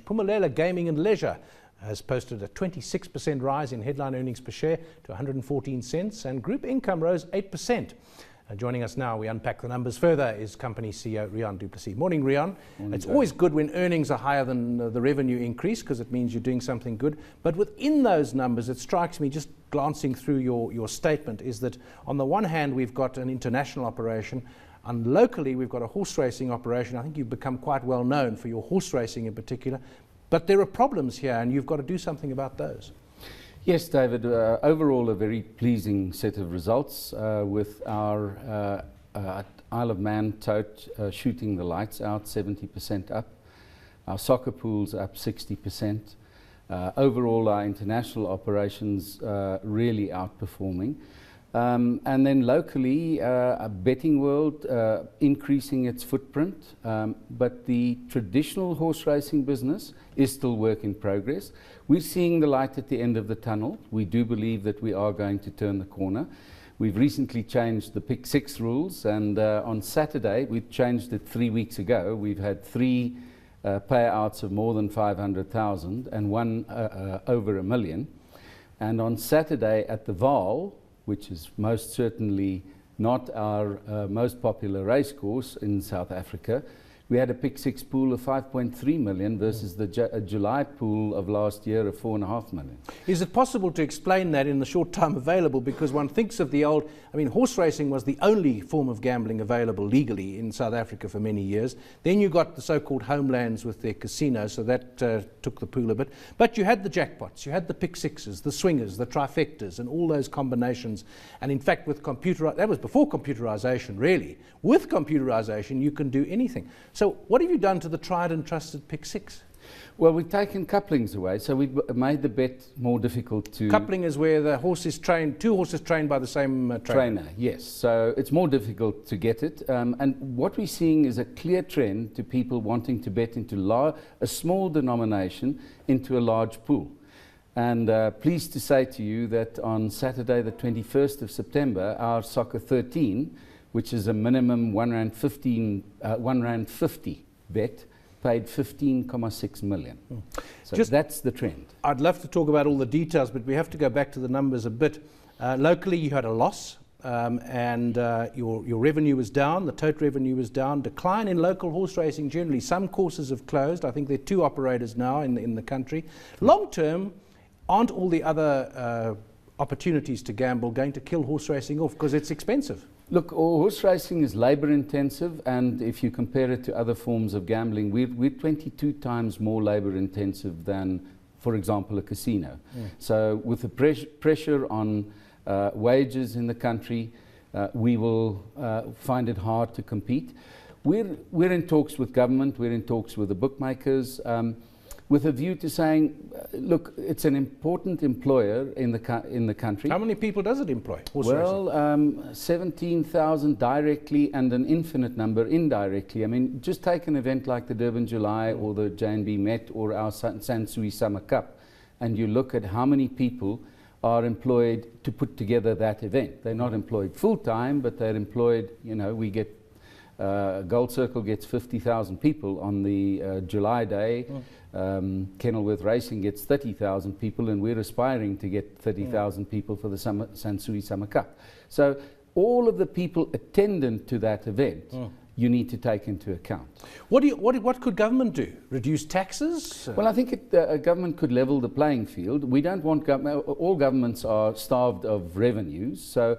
Phumelela Gaming and Leisure has posted a 26% rise in headline earnings per share to 114 cents, and group income rose 8%. Joining us now, we unpack the numbers further, is company CEO Riaan du Plessis. Morning, Riaan. It's always good when earnings are higher than the revenue increase, because it means you're doing something good. But within those numbers, it strikes me, just glancing through your statement, is that on the one hand, we've got an international operation, and locally we've got a horse racing operation. I think you've become quite well known for your horse racing in particular. But there are problems here, and you've got to do something about those. Yes, David. Overall, a very pleasing set of results with our Isle of Man tote shooting the lights out, 70% up. Our soccer pools up 60%. Overall, our international operations really outperforming. And then locally, a betting world increasing its footprint, but the traditional horse racing business is still work in progress. We're seeing the light at the end of the tunnel. We do believe that we are going to turn the corner. We've recently changed the Pick 6 rules, and on Saturday, we changed it 3 weeks ago. We've had 3 payouts of more than 500,000 and one over $1 million. And on Saturday at the Vaal, which is most certainly not our most popular racecourse in South Africa, we had a Pick 6 pool of 5.3 million versus the July pool of last year of 4.5 million. Is it possible to explain that in the short time available? Because one thinks of the old, I mean, horse racing was the only form of gambling available legally in South Africa for many years. Then you got the so-called homelands with their casinos, so that took the pool a bit. But you had the jackpots, you had the Pick 6s, the swingers, the trifectas, and all those combinations. And in fact, with that was before computerization, really. With computerization, you can do anything. So what have you done to the tried and trusted Pick 6? Well, we've taken couplings away, so we've made the bet more difficult to... Coupling is where the horse is trained, 2 horses trained by the same trainer. Yes, so it's more difficult to get it. And what we're seeing is a clear trend to people wanting to bet into a small denomination into a large pool. And pleased to say to you that on Saturday, the 21st of September, our Soccer 13, which is a minimum R1.50 bet, paid 15.6 million. So that's the trend. I'd love to talk about all the details, but we have to go back to the numbers a bit. Locally, you had a loss, and your revenue was down, the tote revenue was down, decline in local horse racing generally. Some courses have closed. I think there are 2 operators now in the country. Long term, aren't all the other opportunities to gamble going to kill horse racing off because it's expensive? Look, horse racing is labor intensive, and if you compare it to other forms of gambling, we're 22 times more labor intensive than, for example, a casino. So with the pressure on wages in the country, we will find it hard to compete. We're in talks with government, we're in talks with the bookmakers, with a view to saying, look, it's an important employer in the country. How many people does it employ? Well, 17,000 directly and an infinite number indirectly. I mean, just take an event like the Durban July or the J&B Met or our Sansui Summer Cup, and you look at how many people are employed to put together that event. They're not employed full-time, but they're employed, you know, we get Gold Circle gets 50,000 people on the July day. Kenilworth Racing gets 30,000 people, and we're aspiring to get 30,000 people for the Sansui Summer Cup. So all of the people attendant to that event, you need to take into account. What could government do? Reduce taxes? Well, I think a government could level the playing field. We don't want all governments are starved of revenues, so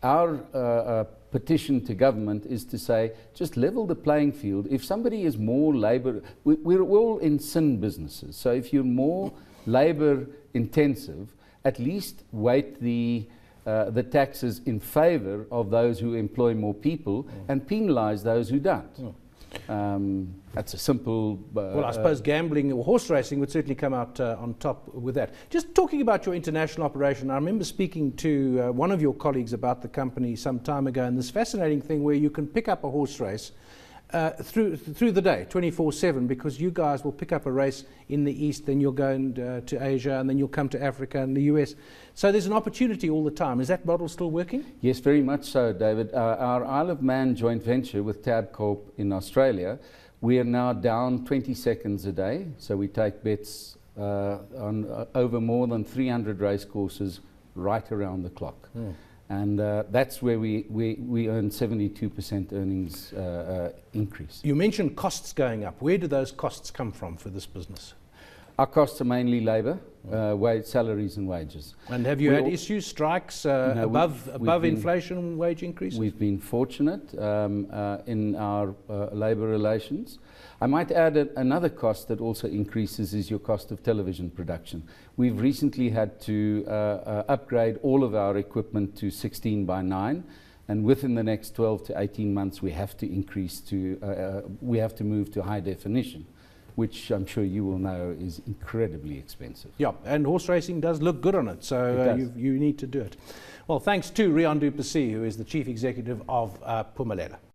our petition to government is to say, just level the playing field. If somebody is more labor, we're all in sin businesses, so if you're more labor intensive, at least weight the taxes in favor of those who employ more people and penalize those who don't. That's a simple... well, I suppose gambling or horse racing would certainly come out on top with that. Just talking about your international operation, I remember speaking to one of your colleagues about the company some time ago, and this fascinating thing where you can pick up a horse race through the day, 24/7, because you guys will pick up a race in the East, then you'll go to Asia, and then you'll come to Africa and the US. So there's an opportunity all the time. Is that model still working? Yes, very much so, David. Our Isle of Man joint venture with Tabcorp in Australia We are now down 20 seconds a day, so we take bets on over more than 300 race courses right around the clock. And that's where we earn 72% earnings increase. You mentioned costs going up. Where do those costs come from for this business? Our costs are mainly labour, salaries and wages. And have you had issues, strikes, above inflation wage increases? We've been fortunate in our labour relations. I might add another cost that also increases is your cost of television production. We've recently had to upgrade all of our equipment to 16:9, and within the next 12 to 18 months we have to move to high definition, which I'm sure you will know is incredibly expensive. Yeah, and horse racing does look good on it, so you need to do it. Well, thanks to Riaan du Plessis, who is the Chief Executive of Phumelela.